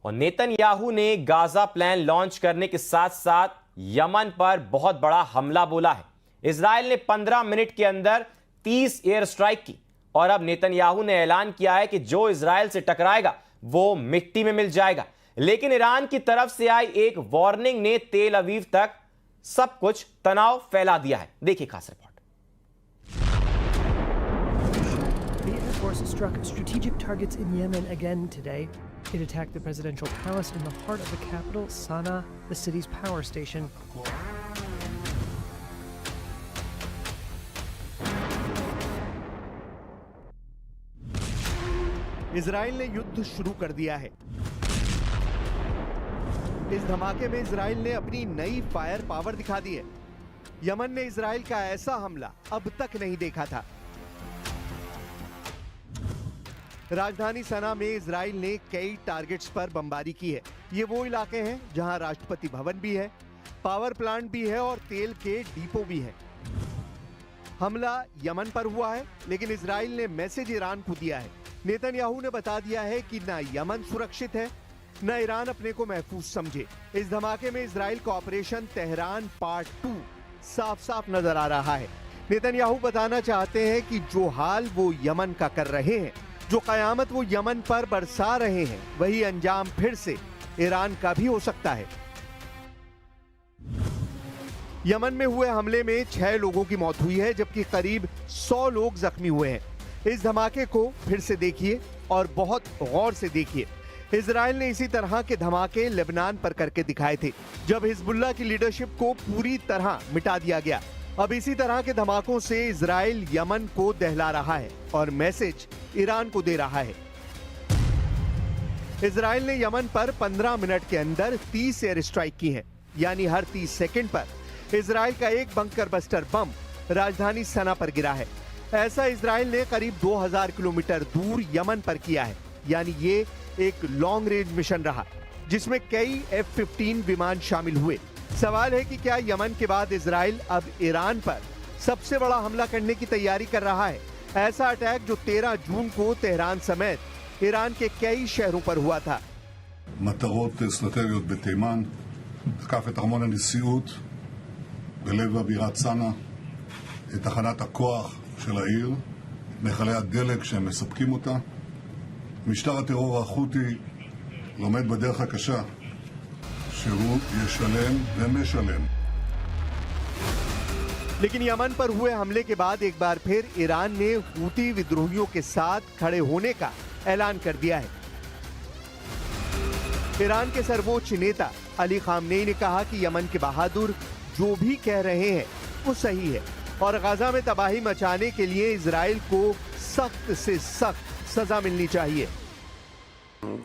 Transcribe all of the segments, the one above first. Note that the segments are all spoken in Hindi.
और नेतन्याहू ने गाजा प्लान लॉन्च करने के साथ साथ यमन पर बहुत बड़ा हमला बोला है। इजराइल ने 15 मिनट के अंदर 30 एयर स्ट्राइक की और अब नेतन्याहू ने ऐलान किया है कि जो इजराइल से टकराएगा वो मिट्टी में मिल जाएगा। लेकिन ईरान की तरफ से आई एक वार्निंग ने तेल अवीव तक सब कुछ तनाव फैला दिया है। देखिए खास report. The Air Force struck strategic targets in Yemen again today. It attacked the presidential palace in the heart of the capital, Sana'a, the city's power station. Israel ने युद्ध शुरू कर दिया है। इस धमाके में इजराइल ने अपनी नई फायर पावर दिखा दी है। यमन ने इजराइल का ऐसा हमला अब तक नहीं देखा था। राजधानी सना में इजराइल ने कई टारगेट्स पर बमबारी की है। ये वो इलाके हैं जहां राष्ट्रपति भवन भी है, पावर प्लांट भी है और तेल के डिपो भी है। हमला यमन पर हुआ है, लेकिन इजराइल ने मैसेज ईरान को दिया है। नेतन्याहू ने बता दिया है कि न यमन सुरक्षित है, न ईरान अपने को महफूज समझे। इस धमाके में इजराइल का ऑपरेशन तेहरान पार्ट 2 साफ साफ नजर आ रहा है। नेतन्याहू बताना चाहते हैं कि जो हाल वो यमन का कर रहे हैं, जो कयामत वो यमन पर बरसा रहे हैं, वही अंजाम फिर से ईरान का भी हो सकता है। यमन में हुए हमले में 6 लोगों की मौत हुई है, जबकि करीब 100 लोग जख्मी हुए हैं। इस धमाके को फिर से देखिए और बहुत गौर से देखिए। इजराइल ने इसी तरह के धमाके लेबनान पर करके दिखाए थे, जब हिजबुल्लाह की लीडरशिप को पूरी तरह मिटा दिया गया। अब इसी तरह के धमाकों से इजराइल यमन को दहला रहा है और मैसेज ईरान को दे रहा है। इजराइल ने यमन पर 15 मिनट के अंदर 30 एयर स्ट्राइक की है, यानी हर 30 सेकंड पर इजराइल का एक बंकर बस्टर बम राजधानी सना पर गिरा है। ऐसा इजराइल ने करीब 2000 किलोमीटर दूर यमन पर किया है, यानी ये एक लॉन्ग रेंज मिशन रहा, जिसमें कई F-15 विमान शामिल हुए। सवाल है कि क्या यमन के बाद इजराइल अब ईरान पर सबसे बड़ा हमला करने की तैयारी कर रहा है? ऐसा अटैक जो 13 जून को तेहरान समेत ईरान के कई शहरों पर हुआ था। מטרות אסטרטגיות בתימן, תקף את ארמון הנשיאות בלב הבירת סנה, את תחנת הכוח של העיר, את מכלי הדלק שהם מספקים אותה. משטר הטרור החותי לומד בדרך הקשה שהוא ישלם ומשלם। लेकिन यमन पर हुए हमले के बाद एक बार फिर ईरान ने हूती विद्रोहियों के साथ खड़े होने का ऐलान कर दिया है। ईरान के सर्वोच्च नेता अली खामनेई ने कहा कि यमन के बहादुर जो भी कह रहे हैं वो सही है और गाजा में तबाही मचाने के लिए इजराइल को सख्त से सख्त सजा मिलनी चाहिए।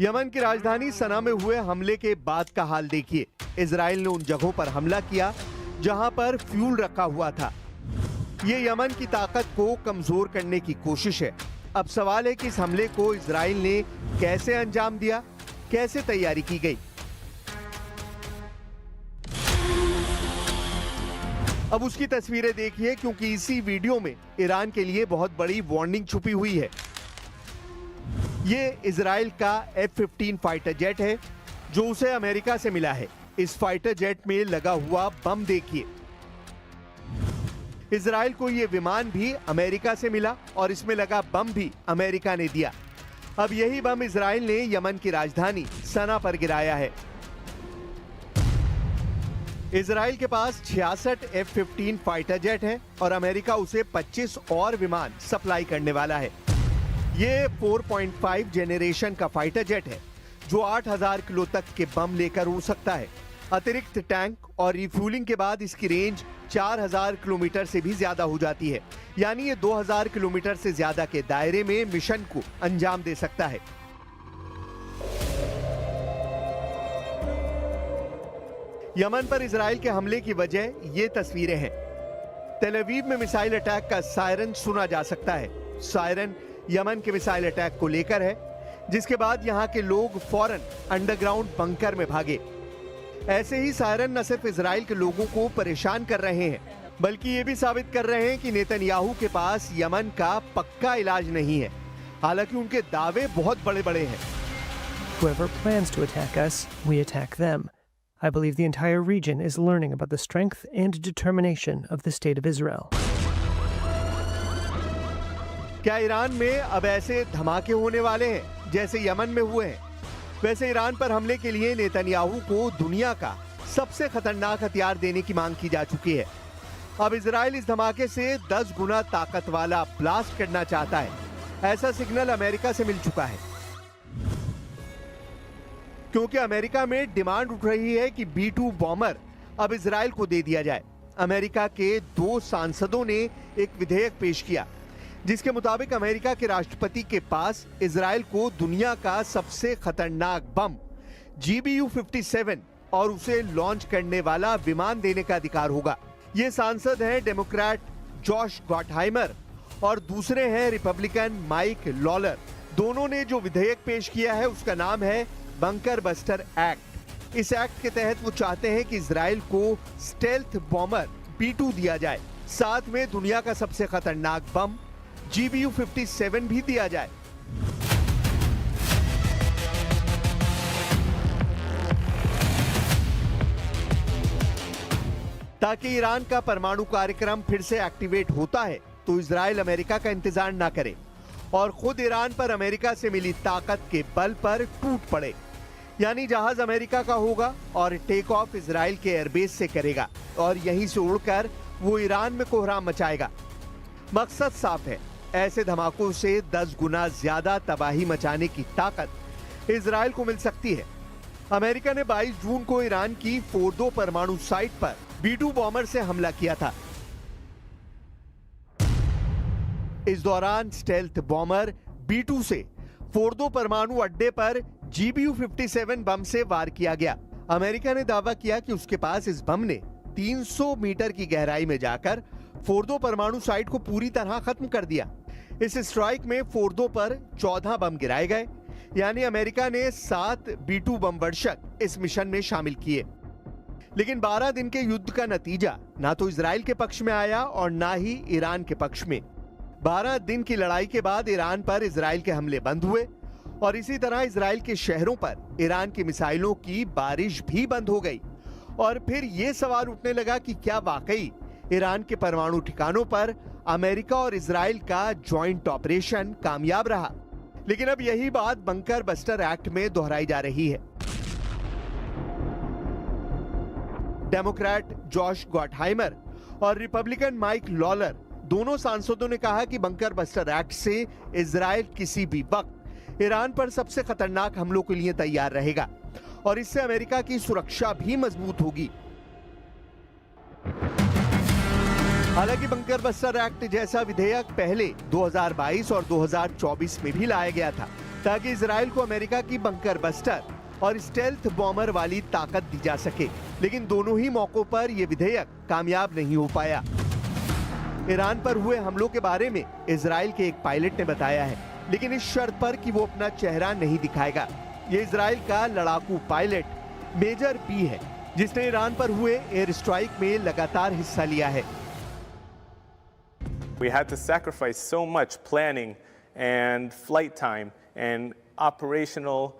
यमन की राजधानी सना में हुए हमले के बाद का हाल देखिए। इजराइल ने उन जगहों पर हमला किया जहां पर फ्यूल रखा हुआ था। ये यमन की ताकत को कमजोर करने की कोशिश है। अब सवाल है कि इस हमले को इजराइल ने कैसे अंजाम दिया, कैसे तैयारी की गई। अब उसकी तस्वीरें देखिए, क्योंकि इसी वीडियो में ईरान के लिए बहुत बड़ी वार्निंग छुपी हुई है। ये इजराइल का F-15 फाइटर जेट है जो उसे अमेरिका से मिला है। इस फाइटर जेट में लगा हुआ बम देखिए। इजराइल को यह विमान भी अमेरिका से मिला और इसमें लगा बम भी अमेरिका ने दिया। अब यही बम इजराइल ने यमन की राजधानी सना पर गिराया है। इजराइल के पास 66 F-15 फाइटर जेट है और अमेरिका उसे 25 और विमान सप्लाई करने वाला है। ये 4.5 जेनरेशन का फाइटर जेट है जो 8000 किलो तक के बम लेकर उड़ सकता है। अतिरिक्त टैंक और रिफ्यूलिंग के बाद इसकी रेंज 4000 किलोमीटर से भी ज्यादा हो जाती है, यानी ये 2000 किलोमीटर से ज्यादा के दायरे में मिशन को अंजाम दे सकता है। यमन पर इजराइल के हमले की वजह ये तस्वीरें हैं। तेल अवीव में मिसाइल अटैक का सायरन सुना जा सकता है। सायरन यमन के मिसाइल अटैक को लेकर है, जिसके बाद यहां के लोग फौरन अंडरग्राउंड बंकर में भागे। ऐसे ही सायरन न सिर्फ इजराइल के लोगों को परेशान कर रहे हैं, बल्कि ये भी साबित कर रहे हैं कि नेतन्याहू के पास यमन का पक्का इलाज नहीं है, हालांकि उनके दावे बहुत बड़े-बड़े हैं। Whoever plans to attack us, we attack them. I believe the entire region is learning about the strength and determination of the State of Israel. क्या ईरान में अब ऐसे धमाके होने वाले हैं जैसे यमन में हुए हैं? वैसे ईरान पर हमले के लिए नेतन्याहू को दुनिया का सबसे खतरनाक हथियार देने की मांग की जा चुकी है। अब इजराइल इस धमाके से 10 गुना ताकत वाला ब्लास्ट करना चाहता है। ऐसा सिग्नल अमेरिका से मिल चुका है, क्योंकि अमेरिका में डिमांड उठ रही है कि B-2 बॉम्बर अब इजराइल को दे दिया जाए। अमेरिका के 2 सांसदों ने एक विधेयक पेश किया, जिसके मुताबिक अमेरिका के राष्ट्रपति के पास इजराइल को दुनिया का सबसे खतरनाक बम GBU-57 और उसे लॉन्च करने वाला विमान देने का अधिकार होगा। ये सांसद हैं डेमोक्रेट जॉश गॉटहाइमर और दूसरे हैं रिपब्लिकन माइक लॉलर। दोनों ने जो विधेयक पेश किया है उसका नाम है बंकर बस्टर एक्ट। इस एक्ट के तहत वो चाहते हैं कि इजराइल को स्टेल्थ बॉम्बर B-2 दिया जाए, साथ में दुनिया का सबसे खतरनाक बम GBU-57 भी दिया जाए। ताकि ईरान का परमाणु कार्यक्रम फिर से एक्टिवेट होता है तो इजराइल अमेरिका का इंतजार ना करे और खुद ईरान पर अमेरिका से मिली ताकत के बल पर टूट पड़े। यानी जहाज अमेरिका का होगा और टेक ऑफ इजराइल के एयरबेस से करेगा और यहीं से उड़कर वो ईरान में कोहराम मचाएगा। मकसद साफ है, ऐसे धमाकों से 10 गुना ज्यादा तबाही मचाने की ताकत इजराइल को मिल सकती है। अमेरिका ने 22 जून को ईरान की फोर्दो परमाणु साइट पर B-2 बॉम्बर से हमला किया था। इस दौरान स्टेल्थ बॉम्बर B-2 से फोर्दो परमाणु अड्डे पर GBU-57 बम से वार किया गया। अमेरिका ने दावा किया कि उसके पास इस बम ने 300 मीटर की गहराई में जाकर फोर्दो परमाणु साइट को पूरी तरह खत्म कर दिया। इस स्ट्राइक में फोर्दो पर 14 बम गिराए गए, यानी अमेरिका ने 7 B-2 बम वर्षक इस मिशन में शामिल किए। लेकिन 12 दिन के युद्ध का नतीजा ना तो इजराइल के पक्ष में आया और ना ही ईरान के पक्ष में। 12 दिन की लड़ाई के बाद ईरान पर इजराइल के हमले बंद हुए और इसी तरह इजराइल के शहरों पर ईरान की मिसाइलों की बारिश भी बंद हो गई। और फिर यह सवाल उठने लगा कि क्या वाकई ईरान के परमाणु ठिकानों पर अमेरिका और इजराइल का जॉइंट ऑपरेशन कामयाब रहा। लेकिन अब यही बात बंकर बस्टर एक्ट में दोहराई जा रही है। डेमोक्रेट जॉश गॉटहाइमर और रिपब्लिकन माइक लॉलर दोनों सांसदों ने कहा कि बंकर बस्टर एक्ट से इजराइल किसी भी वक्त ईरान पर सबसे खतरनाक हमलों के लिए तैयार रहेगा और इससे अमेरिका की सुरक्षा भी मजबूत होगी। हालांकि बंकर बस्टर एक्ट जैसा विधेयक पहले 2022 और 2024 में भी लाया गया था ताकि इजराइल को अमेरिका की बंकर बस्टर और स्टेल्थ बॉम्बर वाली ताकत दी जा सके। लेकिन दोनों ही मौकों पर यह विधेयक कामयाब नहीं हो पाया। ईरान पर हुए हमलों के बारे में इजराइल के एक पायलट ने बताया है, लेकिन इस शर्त पर कि वो अपना चेहरा नहीं दिखाएगा। ये इजराइल का लड़ाकू पायलट मेजर बी है, जिसने ईरान पर हुए एयर स्ट्राइक में लगातार हिस्सा लिया है। We had to sacrifice so much planning and flight time and operational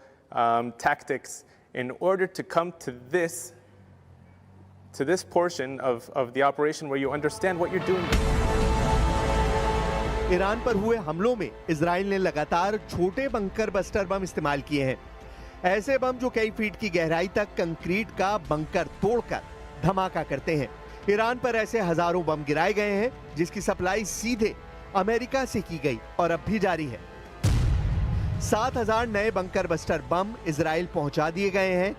tactics in order to come to this portion of the operation where you understand what you're doing. Iran पर हुए हमलों में इजराइल ने लगातार छोटे बंकर बस्टर बम इस्तेमाल किए हैं। ऐसे बम जो कई फीट की गहराई तक कंक्रीट का बंकर तोड़कर धमाका करते हैं। ईरान पर ऐसे हजारों बम गिराए गए हैं, जिसकी सप्लाई सीधे अमेरिका से की गई और अब भी जारी है। 7000 नए बंकर बस्टर बम इजराइल पहुंचा दिए गए हैं,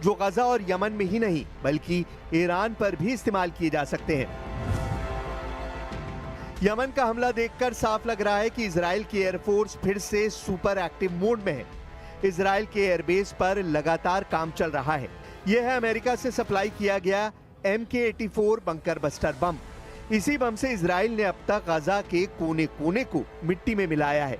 जो गजा और यमन में ही नहीं बल्कि ईरान पर भी इस्तेमाल किए जा सकते हैं। यमन का हमला देखकर साफ लग रहा है कि इजराइल की एयरफोर्स फिर से सुपर एक्टिव मोड में है। इजराइल के एयरबेस पर लगातार काम चल रहा है। यह है अमेरिका से सप्लाई किया गया MK-84 बंकर बस्टर बम। इसी बम से इजराइल ने अब तक गाजा के कोने कोने को मिट्टी में मिलाया है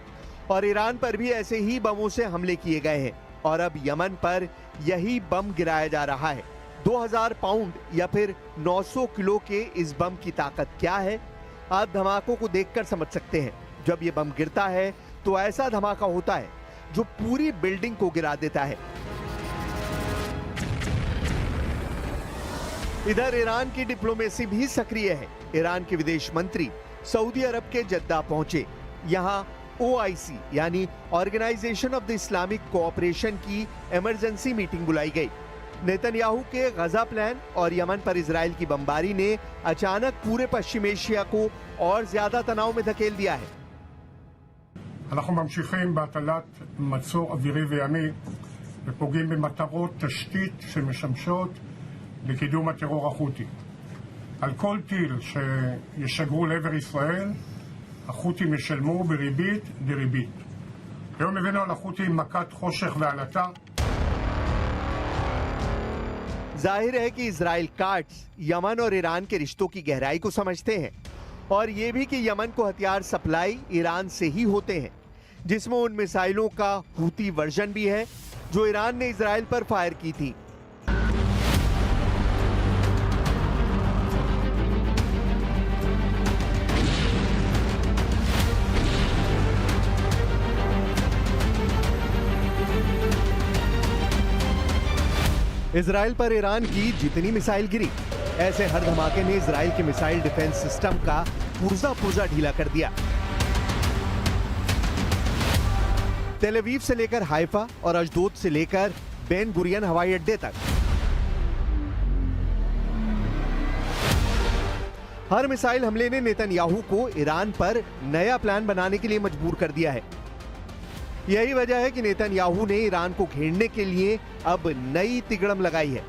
और ईरान पर भी ऐसे ही बमों से हमले किए गए हैं और अब यमन पर यही बम गिराया जा रहा है। 2000 पाउंड या फिर 900 किलो के इस बम की ताकत क्या है, आप धमाकों को देखकर समझ सकते हैं। जब ये बम गिरता है तो ऐसा धमाका होता है जो पूरी बिल्डिंग को गिरा देता है। इधर ईरान की डिप्लोमेसी भी सक्रिय है। ईरान के विदेश मंत्री सऊदी अरब के जद्दा पहुंचे। यहां OIC यानी organisation of the Islamic cooperation की इमरजेंसी मीटिंग बुलाई गई। नेतन्याहू के गजा प्लान और यमन पर इजराइल की बमबारी ने अचानक पूरे पश्चिम एशिया को और ज्यादा तनाव में धकेल दिया है। אנחנו ממשיכים בהטלת מצור אווירי וימי ופוגעים במטרות תשתית שמשמשות לקידום הטרור החותי. על כל טיל שישגרו לעבר ישראל, החות'ים ישלמו בריבית דריבית. היום הבאנו על החות'ים מכת חושך ועלטה. जाहिर है कि इजराइल कार्ड्स यमन और ईरान के रिश्तों की गहराई को समझते हैं और ये भी कि यमन को हथियार सप्लाई ईरान से ही होते हैं, जिसमें उन मिसाइलों का हूती वर्जन भी है जो ईरान ने इजराइल पर फायर की थी। इजराइल पर ईरान की जितनी मिसाइल गिरी, ऐसे हर धमाके ने इजराइल के मिसाइल डिफेंस सिस्टम का पुर्जा ढीला कर दिया। तेल अवीव से लेकर हाइफा और अशदोद से लेकर बेन गुरियन हवाई अड्डे तक हर मिसाइल हमले ने नेतन्याहू को ईरान पर नया प्लान बनाने के लिए मजबूर कर दिया है। यही वजह है कि नेतन्याहू ने ईरान को घेरने के लिए अब नई तिगड़म लगाई है।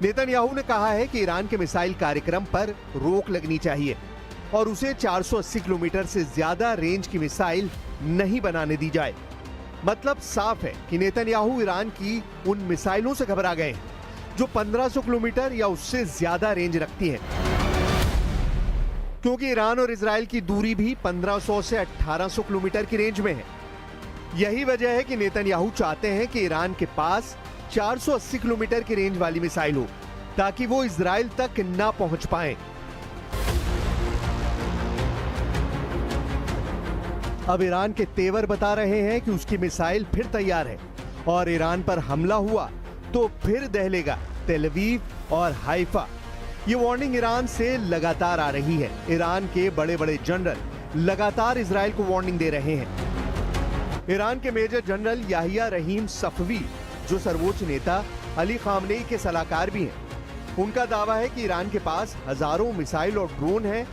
नेतन्याहू ने कहा है कि ईरान के मिसाइल कार्यक्रम पर रोक लगनी चाहिए और उसे 480 किलोमीटर से ज्यादा रेंज की मिसाइल नहीं बनाने दी जाए। मतलब साफ है कि नेतन्याहू ईरान की उन मिसाइलों से घबरा गए हैं जो 1500 किलोमीटर या उससे ज्यादा रेंज रखती हैं, क्योंकि ईरान और इजराइल की दूरी भी 1500 से 1800 किलोमीटर की रेंज में है। यही वजह है कि नेतन्याहू चाहते हैं कि ईरान के पास 480 किलोमीटर की रेंज वाली मिसाइल हो ताकि वो इजराइल तक ना पहुंच पाएं। अब ईरान के तेवर बता रहे हैं कि उसकी मिसाइल फिर तैयार है और ईरान पर हमला हुआ तो फिर दहलेगा तेल अवीव और हाइफा। ये वार्निंग ईरान से लगातार आ रही है। ईरान के बड़े बड़े जनरल लगातार इजराइल को वार्निंग दे रहे हैं। ईरान के मेजर जनरल याहिया रहीम सफवी, जो सर्वोच्च नेता अली खामनेई के सलाहकार भी हैं, उनका दावा है कि ईरान के पास हजारों मिसाइल और ड्रोन हैं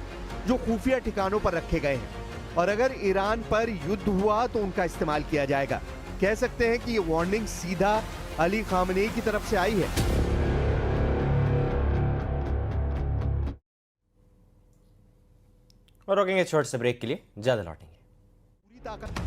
जो खुफिया ठिकानों पर रखे गए हैं और अगर ईरान पर युद्ध हुआ तो उनका इस्तेमाल किया जाएगा। कह सकते हैं कि ये वार्निंग सीधा अली खामनेई की तरफ से आई है। और रोकेंगे छोटे से ब्रेक के लिए, ज्यादा लौटेंगे। पूरी ताकत